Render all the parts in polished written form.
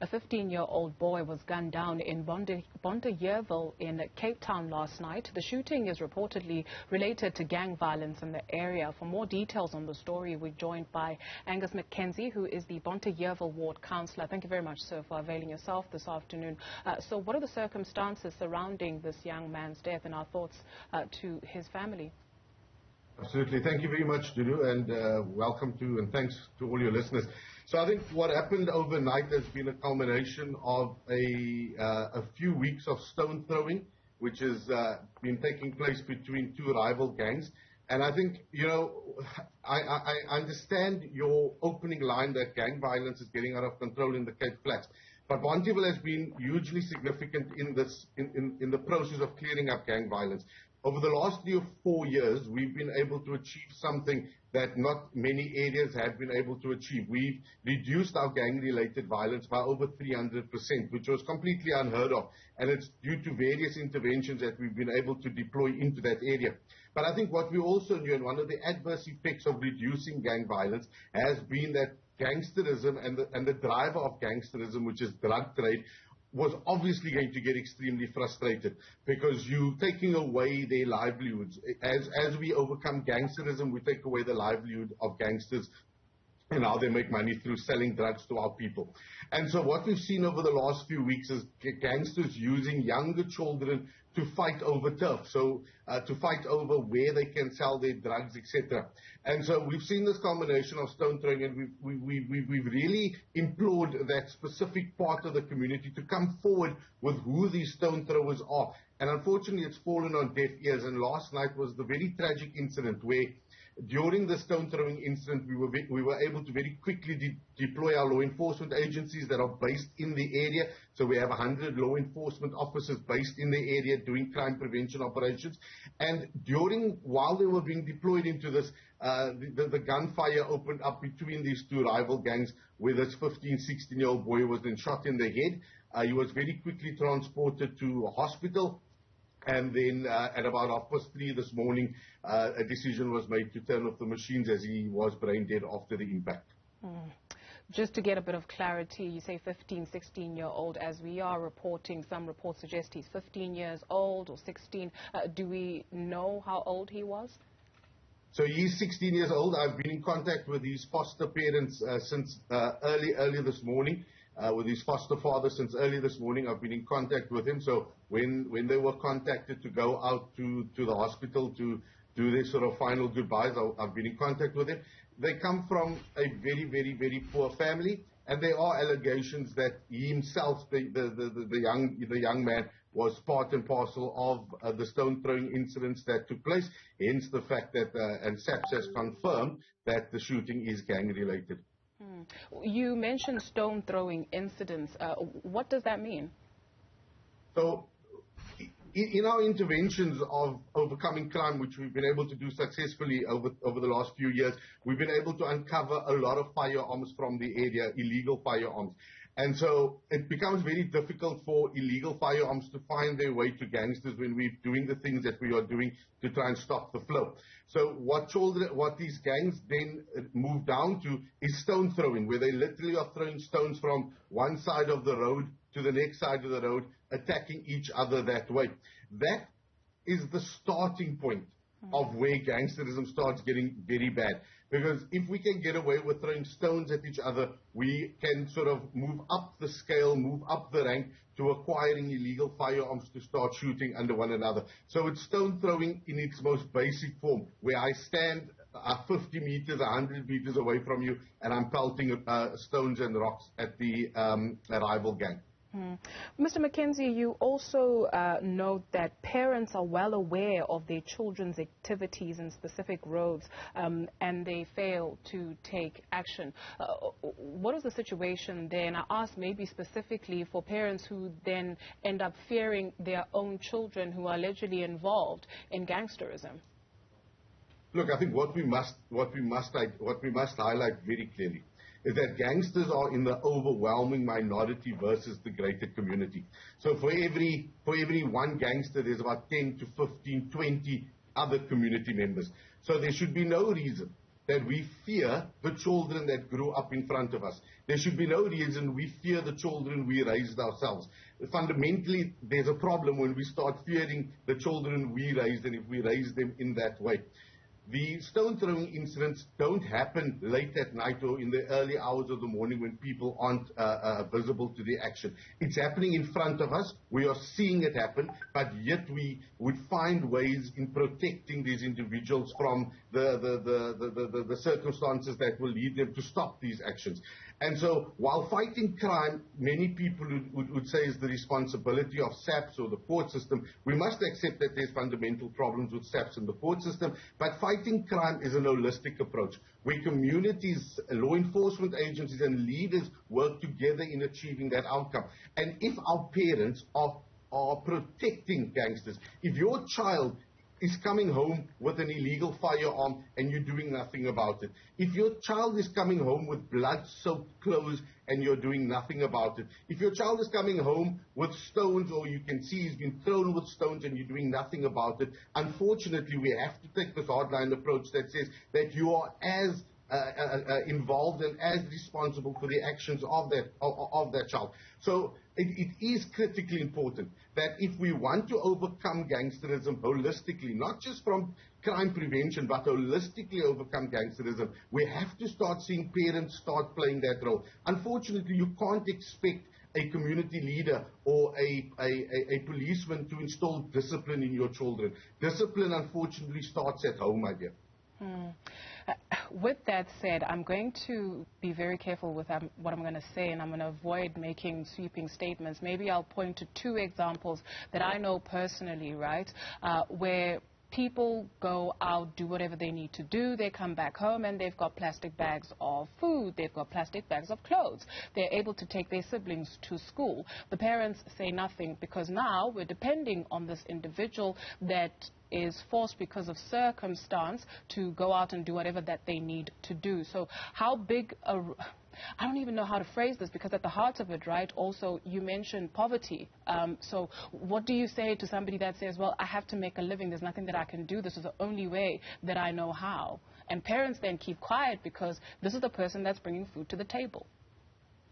A 15-year-old boy was gunned down in Bonteheuwel in Cape Town last night. The shooting is reportedly related to gang violence in the area. For more details on the story, we're joined by Angus McKenzie, who is the Bonteheuwel ward councillor. Thank you very much, sir, for availing yourself this afternoon. So what are the circumstances surrounding this young man's death, and our thoughts to his family? Absolutely. Thank you very much, Dudu, and welcome to and thanks to all your listeners. So I think what happened overnight has been a culmination of a few weeks of stone throwing, which has been taking place between two rival gangs. And I think, you know, I understand your opening line that gang violence is getting out of control in the Cape Flats. But Bonteheuwel has been hugely significant in the process of clearing up gang violence. Over the last 3 or 4 years, we've been able to achieve something that not many areas have been able to achieve. We've reduced our gang-related violence by over 300%, which was completely unheard of. And it's due to various interventions that we've been able to deploy into that area. But I think what we also knew, and one of the adverse effects of reducing gang violence, has been that gangsterism and the driver of gangsterism, which is drug trade, was obviously going to get extremely frustrated because you're taking away their livelihoods. As we overcome gangsterism, we take away the livelihood of gangsters and how they make money through selling drugs to our people. And so what we've seen over the last few weeks is gangsters using younger children to fight over turf, so to fight over where they can sell their drugs, etc. And so we've seen this combination of stone throwing, and we've really implored that specific part of the community to come forward with who these stone throwers are. And unfortunately, it's fallen on deaf ears. And last night was the very tragic incident where, during the stone throwing incident, we were able to very quickly deploy our law enforcement agencies that are based in the area. So we have 100 law enforcement officers based in the area doing crime prevention operations. And while they were being deployed into this, the gunfire opened up between these two rival gangs, where this 15, 16-year-old boy was then shot in the head. He was very quickly transported to a hospital. And then at about 3:30 this morning, a decision was made to turn off the machines as he was brain dead after the impact. Just to get a bit of clarity, you say 15, 16-year-old, as we are reporting, some reports suggest he's 15 years old or 16. Do we know how old he was? So he's 16 years old. I've been in contact with his foster parents since early this morning. With his foster father since early this morning. I've been in contact with him. So when they were contacted to go out to the hospital to do their sort of final goodbyes, I've been in contact with him. They come from a very, very, very poor family, and there are allegations that he himself, the young man, was part and parcel of the stone throwing incidents that took place. Hence the fact that and SAPS has confirmed that the shooting is gang related. You mentioned stone throwing incidents. What does that mean? So, in our interventions of overcoming crime, which we've been able to do successfully over the last few years, we've been able to uncover a lot of firearms from the area, illegal firearms. And so it becomes very difficult for illegal firearms to find their way to gangsters when we're doing the things that we are doing to try and stop the flow. So what these gangs then move down to is stone throwing, where they literally are throwing stones from one side of the road to the next side of the road, attacking each other that way. That is the starting point of where gangsterism starts getting very bad. Because if we can get away with throwing stones at each other, we can sort of move up the scale, move up the rank to acquiring illegal firearms to start shooting under one another. So it's stone throwing in its most basic form, where I stand 50 meters, 100 meters away from you, and I'm pelting stones and rocks at the rival gang. Mr. McKenzie, you also note that parents are well aware of their children's activities in specific roads and they fail to take action. What is the situation there? And I ask maybe specifically for parents who then end up fearing their own children who are allegedly involved in gangsterism. Look, I think what we must highlight very clearly is that gangsters are in the overwhelming minority versus the greater community. So for every one gangster, there's about 10 to 15, 20 other community members. So there should be no reason that we fear the children that grew up in front of us. There should be no reason we fear the children we raised ourselves. Fundamentally, there's a problem when we start fearing the children we raised and if we raise them in that way. The stone throwing incidents don't happen late at night or in the early hours of the morning when people aren't visible to the action. It's happening in front of us. We are seeing it happen, but yet we would find ways in protecting these individuals from the circumstances that will lead them to stop these actions. And so while fighting crime, many people would say is the responsibility of SAPS or the court system, we must accept that there's fundamental problems with SAPS and the court system, but fighting crime is an holistic approach where communities, law enforcement agencies and leaders work together in achieving that outcome. And if our parents are protecting gangsters, if your child is coming home with an illegal firearm and you're doing nothing about it, if your child is coming home with blood-soaked clothes and you're doing nothing about it, if your child is coming home with stones or you can see he's been thrown with stones and you're doing nothing about it, unfortunately we have to take this hardline approach that says that you are as involved and as responsible for the actions of that child. So it is critically important that if we want to overcome gangsterism holistically, not just from crime prevention, but holistically overcome gangsterism, we have to start seeing parents start playing that role. Unfortunately, you can't expect a community leader or a policeman to install discipline in your children. Discipline, unfortunately, starts at home, my dear. With that said, I'm going to be very careful with what I'm going to say, and I'm going to avoid making sweeping statements. Maybe I'll point to two examples that I know personally, right, where people go out, do whatever they need to do, they come back home and they've got plastic bags of food, they've got plastic bags of clothes. They're able to take their siblings to school. The parents say nothing because now we're depending on this individual that is forced because of circumstance to go out and do whatever that they need to do. So how big a... I don't even know how to phrase this, because at the heart of it, right, also you mentioned poverty. So what do you say to somebody that says, well, I have to make a living, there's nothing that I can do, this is the only way that I know how? And parents then keep quiet because this is the person that's bringing food to the table.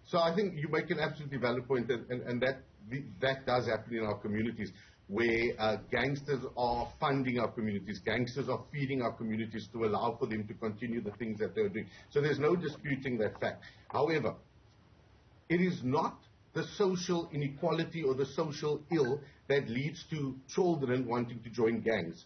So I think you make an absolutely valid point, and that does happen in our communities, where gangsters are funding our communities, gangsters are feeding our communities to allow for them to continue the things that they're doing. So there's no disputing that fact. However, it is not the social inequality or the social ill that leads to children wanting to join gangs.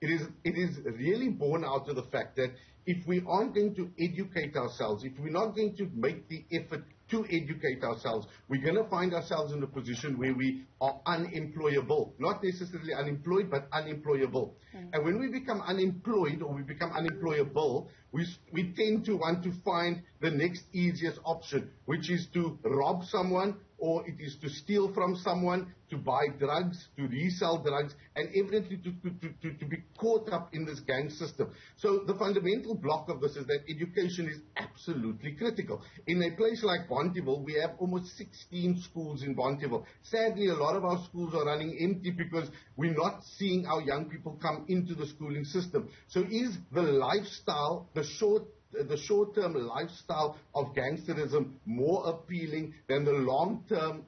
It is really born out of the fact that if we aren't going to educate ourselves, if we're not going to make the effort to educate ourselves, we're going to find ourselves in a position where we are unemployable. Not necessarily unemployed, but unemployable. And when we become unemployed or we become unemployable, we tend to want to find the next easiest option, which is to rob someone, or it is to steal from someone, to buy drugs, to resell drugs, and evidently to be caught up in this gang system. So the fundamental block of this is that education is absolutely critical. In a place like Bonteheuwel, we have almost 16 schools in Bonteheuwel. Sadly, a lot of our schools are running empty because we're not seeing our young people come into the schooling system. So is the lifestyle, the short-term lifestyle of gangsterism more appealing than the long-term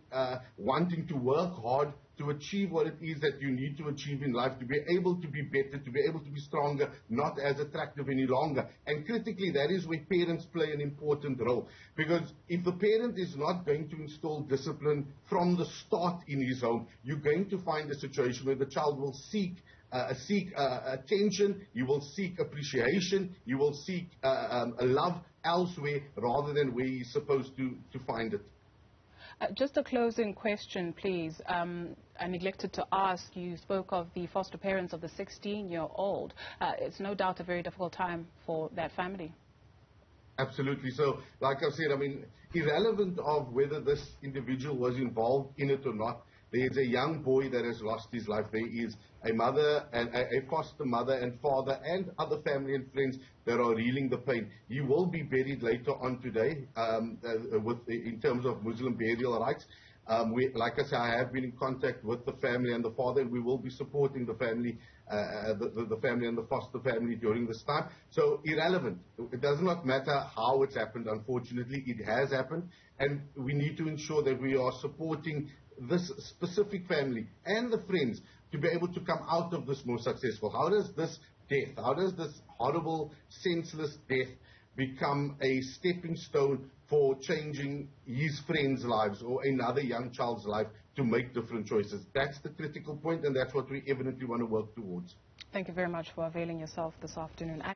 wanting to work hard to achieve what it is that you need to achieve in life, to be able to be better, to be able to be stronger, not as attractive any longer? And critically, that is where parents play an important role. Because if the parent is not going to install discipline from the start in his home, you're going to find a situation where the child will seek attention, you will seek appreciation, you will seek love elsewhere rather than where he's supposed to find it. Just a closing question, please. I neglected to ask, you spoke of the foster parents of the 16-year-old. It's no doubt a very difficult time for that family. Absolutely. So, like I said, I mean, irrelevant of whether this individual was involved in it or not, there's a young boy that has lost his life. There is a mother and a foster mother and father and other family and friends that are reeling the pain. He will be buried later on today in terms of Muslim burial rights. Like I said, I have been in contact with the family and the father, and we will be supporting the family, the family and the foster family during this time. So irrelevant. It does not matter how it's happened. Unfortunately, it has happened, and we need to ensure that we are supporting this specific family and the friends to be able to come out of this more successful. How does this death, how does this horrible, senseless death become a stepping stone for changing his friends' lives or another young child's life to make different choices? That's the critical point, and that's what we evidently want to work towards. Thank you very much for availing yourself this afternoon.